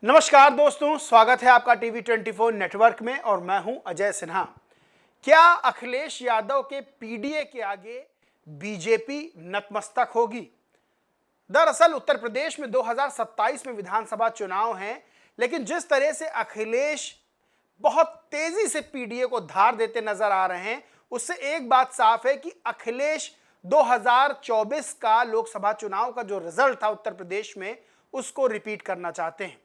नमस्कार दोस्तों, स्वागत है आपका टीवी 24 नेटवर्क में और मैं हूं अजय सिन्हा। क्या अखिलेश यादव के पीडीए के आगे बीजेपी नतमस्तक होगी? दरअसल उत्तर प्रदेश में 2027 में विधानसभा चुनाव हैं, लेकिन जिस तरह से अखिलेश बहुत तेजी से पीडीए को धार देते नजर आ रहे हैं, उससे एक बात साफ है कि अखिलेश 2024 का लोकसभा चुनाव का जो रिजल्ट था उत्तर प्रदेश में, उसको रिपीट करना चाहते हैं।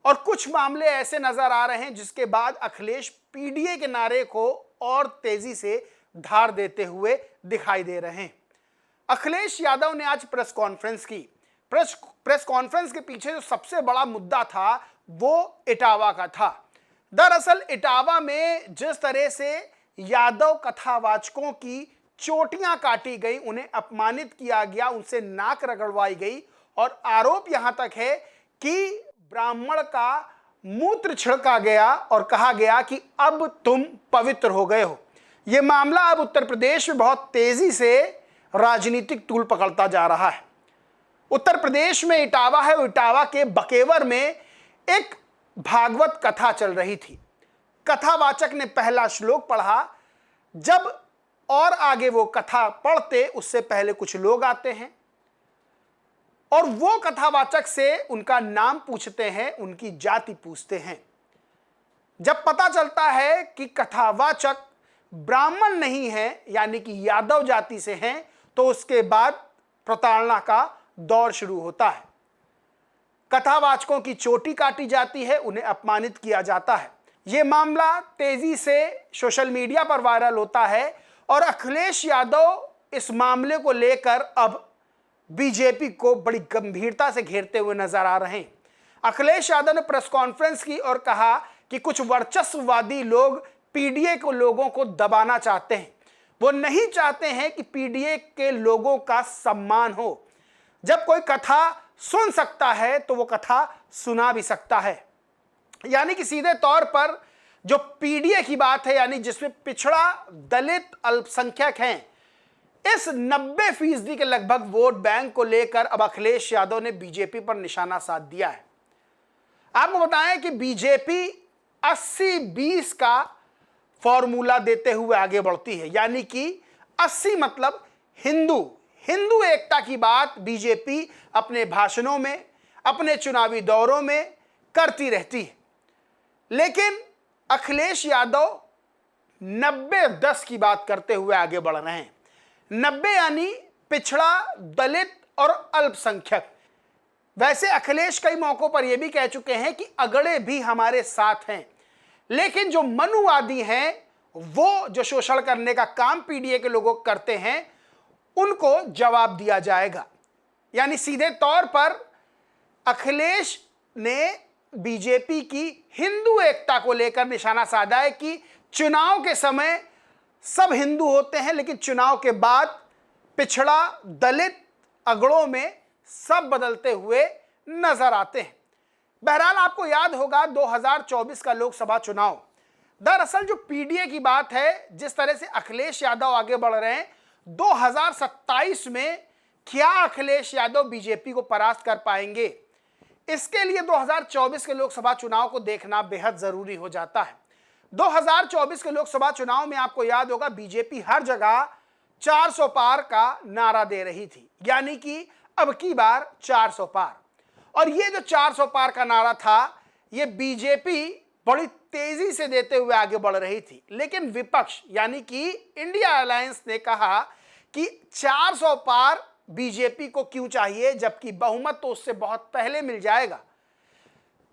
और कुछ मामले ऐसे नजर आ रहे हैं जिसके बाद अखिलेश पीडीए के नारे को और तेजी से धार देते हुए दिखाई दे रहे हैं। अखिलेश यादव ने आज प्रेस कॉन्फ्रेंस की। प्रेस कॉन्फ्रेंस के पीछे जो सबसे बड़ा मुद्दा था वो इटावा का था। दरअसल इटावा में जिस तरह से यादव कथावाचकों की चोटियां काटी गई, उन्हें अपमानित किया गया, उनसे नाक रगड़वाई गई और आरोप यहां तक है कि ब्राह्मण का मूत्र छिड़का गया और कहा गया कि अब तुम पवित्र हो गए हो। यह मामला अब उत्तर प्रदेश में बहुत तेजी से राजनीतिक तूल पकड़ता जा रहा है। उत्तर प्रदेश में इटावा है, इटावा के बकेवर में एक भागवत कथा चल रही थी। कथावाचक ने पहला श्लोक पढ़ा। जब और आगे वो कथा पढ़ते उससे पहले कुछ लोग आते हैं और वो कथावाचक से उनका नाम पूछते हैं, उनकी जाति पूछते हैं। जब पता चलता है कि कथावाचक ब्राह्मण नहीं है, यानी कि यादव जाति से हैं, तो उसके बाद प्रताड़ना का दौर शुरू होता है। कथावाचकों की चोटी काटी जाती है, उन्हें अपमानित किया जाता है। यह मामला तेजी से सोशल मीडिया पर वायरल होता है और अखिलेश यादव इस मामले को लेकर अब बीजेपी को बड़ी गंभीरता से घेरते हुए नजर आ रहे हैं। अखिलेश यादव ने प्रेस कॉन्फ्रेंस की और कहा कि कुछ वर्चस्ववादी लोग पीडीए के लोगों को दबाना चाहते हैं। वो नहीं चाहते हैं कि पीडीए के लोगों का सम्मान हो। जब कोई कथा सुन सकता है तो वो कथा सुना भी सकता है। यानी कि सीधे तौर पर जो पीडीए की बात है, यानी जिसमें पिछड़ा, दलित, अल्पसंख्यक हैं, इस 90% के लगभग वोट बैंक को लेकर अब अखिलेश यादव ने बीजेपी पर निशाना साध दिया है। आपको बताएं कि बीजेपी 80-20 का फॉर्मूला देते हुए आगे बढ़ती है, यानी कि 80 मतलब हिंदू एकता की बात बीजेपी अपने भाषणों में, अपने चुनावी दौरों में करती रहती है। लेकिन अखिलेश यादव 90-10 की बात करते हुए आगे बढ़ रहे हैं। 90 यानी पिछड़ा, दलित और अल्पसंख्यक। वैसे अखिलेश कई मौकों पर यह भी कह चुके हैं कि अगड़े भी हमारे साथ हैं, लेकिन जो मनुवादी हैं, वो जो शोषण करने का काम पीडीए के लोगों करते हैं, उनको जवाब दिया जाएगा। यानी सीधे तौर पर अखिलेश ने बीजेपी की हिंदू एकता को लेकर निशाना साधा है कि चुनाव के समय सब हिंदू होते हैं, लेकिन चुनाव के बाद पिछड़ा, दलित, अगड़ों में सब बदलते हुए नजर आते हैं। बहरहाल आपको याद होगा 2024 का लोकसभा चुनाव। दरअसल जो पीडीए की बात है, जिस तरह से अखिलेश यादव आगे बढ़ रहे हैं, 2027 में क्या अखिलेश यादव बीजेपी को परास्त कर पाएंगे? इसके लिए 2024 के लोकसभा चुनाव को देखना बेहद जरूरी हो जाता है। 2024 के लोकसभा चुनाव में आपको याद होगा बीजेपी हर जगह 400 पार का नारा दे रही थी, यानी कि अब की बार 400 पार। और ये जो 400 पार का नारा था, ये बीजेपी बड़ी तेजी से देते हुए आगे बढ़ रही थी। लेकिन विपक्ष यानी कि इंडिया अलायंस ने कहा कि 400 पार बीजेपी को क्यों चाहिए, जबकि बहुमत तो उससे बहुत पहले मिल जाएगा।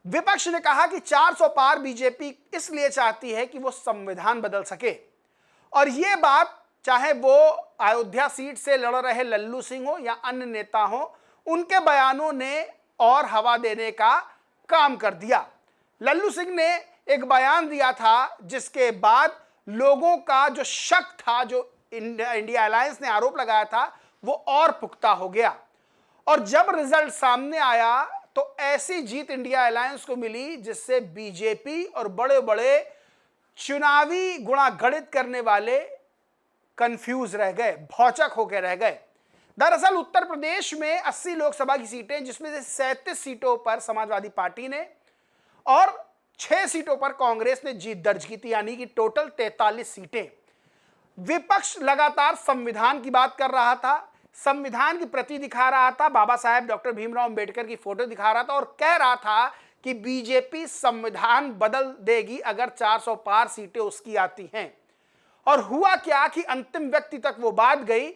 विपक्ष ने कहा कि 400 पार बीजेपी इसलिए चाहती है कि वो संविधान बदल सके। और ये बात चाहे वो अयोध्या सीट से लड़ रहे लल्लू सिंह हो या अन्य नेता हो, उनके बयानों ने और हवा देने का काम कर दिया। लल्लू सिंह ने एक बयान दिया था जिसके बाद लोगों का जो शक था, जो इंडिया अलायंस ने आरोप लगाया था, वो और पुख्ता हो गया। और जब रिजल्ट सामने आया तो ऐसी जीत इंडिया अलायंस को मिली जिससे बीजेपी और बड़े बड़े चुनावी गुणागणित करने वाले कंफ्यूज रह गए, भौचक होकर रह गए। दरअसल उत्तर प्रदेश में 80 लोकसभा की सीटें, जिसमें से 37 सीटों पर समाजवादी पार्टी ने और 6 सीटों पर कांग्रेस ने जीत दर्ज की थी, यानी कि टोटल 43 सीटें। विपक्ष लगातार संविधान की बात कर रहा था, संविधान की प्रति दिखा रहा था, बाबा साहेब डॉक्टर भीमराव अंबेडकर की फोटो दिखा रहा था और कह रहा था कि बीजेपी संविधान बदल देगी अगर 400 पार सीटें उसकी आती हैं। और हुआ क्या कि अंतिम व्यक्ति तक वो बात गई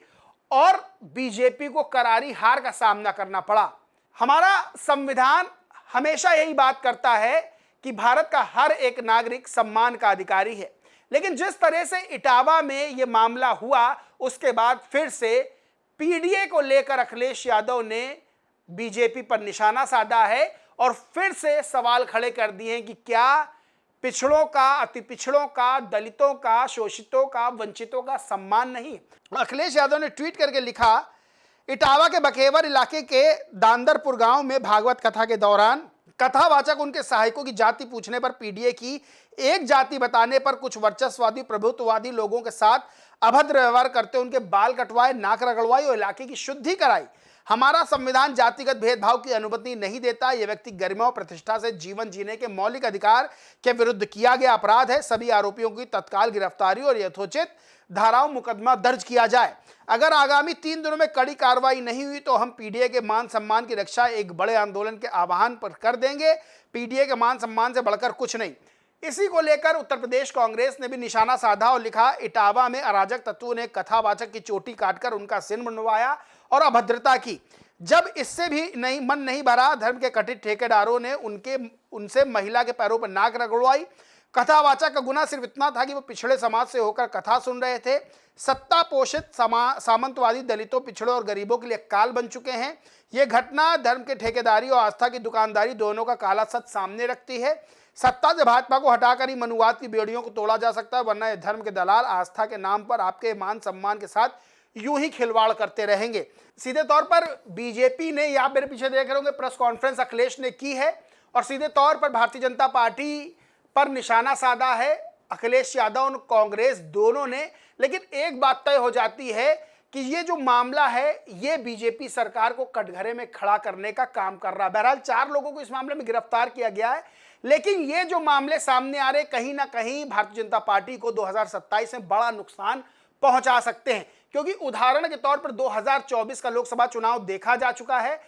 और बीजेपी को करारी हार का सामना करना पड़ा। हमारा संविधान हमेशा यही बात करता है कि भारत का हर एक नागरिक सम्मान का अधिकारी है, लेकिन जिस तरह से इटावा में यह मामला हुआ उसके बाद फिर से पीडीए को लेकर अखिलेश यादव ने बीजेपी पर निशाना साधा है और फिर से सवाल खड़े कर दिए हैं कि क्या पिछड़ों का, अति पिछड़ों का, दलितों का, शोषितों का, वंचितों का सम्मान नहीं। अखिलेश यादव ने ट्वीट करके लिखा, इटावा के बखेवर इलाके के दांदरपुर गांव में भागवत कथा के दौरान कथावाचक उनके सहायकों की जाति पूछने पर पीडीए की एक जाति बताने पर कुछ वर्चस्ववादी प्रभुत्ववादी लोगों के साथ अभद्र व्यवहार करते उनके बाल कटवाए, नाक रगड़वाई और इलाके की शुद्धि कराई। हमारा संविधान जातिगत भेदभाव की अनुमति नहीं देता। यह व्यक्ति गरिमा और प्रतिष्ठा से जीवन जीने के मौलिक अधिकार के विरुद्ध किया गया अपराध है। सभी आरोपियों की तत्काल गिरफ्तारी और यथोचित धाराओं मुकदमा दर्ज किया जाए। अगर आगामी 3 दिनों में कड़ी कार्रवाई नहीं हुई तो हम पीडीए के मान सम्मान की रक्षा एक बड़े आंदोलन के आह्वान पर कर देंगे। पीडीए के मान सम्मान से बढ़कर कुछ नहीं। इसी को लेकर उत्तर प्रदेश कांग्रेस ने भी निशाना साधा और लिखा, इटावा में अराजक तत्वों ने कथावाचक की चोटी काटकर उनका सिर बनवाया और अभद्रता की। जब इससे भी मन नहीं भरा, धर्म के कथित ठेकेदारों ने उनसे महिला के पैरों पर नाक रगड़वाई। कथावाचक का गुना सिर्फ इतना था कि वो पिछड़े समाज से होकर कथा सुन रहे थे। सत्ता पोषित सामंतवादी दलितों, पिछड़ों और गरीबों के लिए काल बन चुके हैं। ये घटना धर्म के ठेकेदारी और आस्था की दुकानदारी दोनों का काला सच सामने रखती है। सत्ता से भाजपा को हटाकर ही मनुवाद की बेड़ियों को तोड़ा जा सकता है, वरना ये धर्म के दलाल आस्था के नाम पर आपके मान सम्मान के साथ यूं ही खिलवाड़ करते रहेंगे। सीधे तौर पर बीजेपी ने, या मेरे पीछे देख रहे होंगे, प्रेस कॉन्फ्रेंस अखिलेश ने की है और सीधे तौर पर भारतीय जनता पार्टी पर निशाना साधा है अखिलेश यादव और कांग्रेस दोनों ने। लेकिन एक बात तय हो जाती है कि ये जो मामला है ये बीजेपी सरकार को कटघरे में खड़ा करने का काम कर रहा है। बहरहाल 4 लोगों को इस मामले में गिरफ्तार किया गया है, लेकिन ये जो मामले सामने आ रहे कहीं ना कहीं भारतीय जनता पार्टी को 2027 में बड़ा नुकसान पहुंचा सकते हैं, क्योंकि उदाहरण के तौर पर 2024 का लोकसभा चुनाव देखा जा चुका है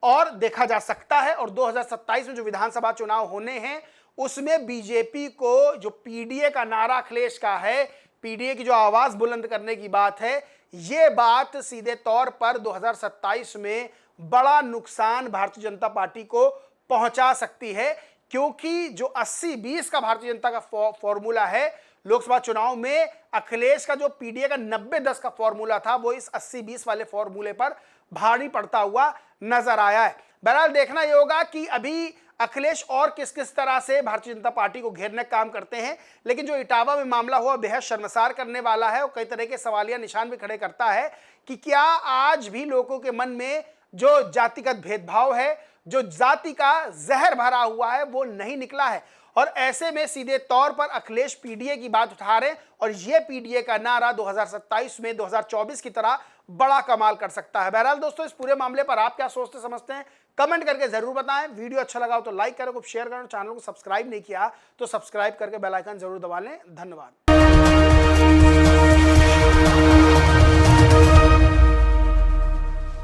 और देखा जा सकता है, और 2027 में जो विधानसभा चुनाव होने हैं उसमें बीजेपी को जो पीडीए का नारा अखिलेश का है, पीडीए की जो आवाज बुलंद करने की बात है, ये बात सीधे तौर पर 2027 में बड़ा नुकसान भारतीय जनता पार्टी को पहुंचा सकती है। क्योंकि जो 80-20 का भारतीय जनता का फॉर्मूला है लोकसभा चुनाव में, अखिलेश का जो पीडीए का 90-10 का फॉर्मूला था वो इस 80-20 वाले फॉर्मूले पर भारी पड़ता हुआ नजर आया है। बहरहाल देखना ये होगा कि अभी अखिलेश और किस किस तरह से भारतीय जनता पार्टी को घेरने का काम करते हैं। लेकिन जो इटावा में मामला हुआ बेहद शर्मसार करने वाला है और कई तरह के सवालिया निशान भी खड़े करता है कि क्या आज भी लोगों के मन में जो जातिगत भेदभाव है, जो जाति का जहर भरा हुआ है, वो नहीं निकला है। और ऐसे में सीधे तौर पर अखिलेश पीडीए की बात उठा रहे हैं और ये पीडीए का नारा 2027 में 2024 की तरह बड़ा कमाल कर सकता है। बहरहाल दोस्तों, इस पूरे मामले पर आप क्या सोचते समझते हैं कमेंट करके जरूर बताएं। वीडियो अच्छा लगा हो तो लाइक करें, शेयर करें, चैनल को सब्सक्राइब नहीं किया तो सब्सक्राइब करके बेल आइकन जरूर दबा लें। धन्यवाद।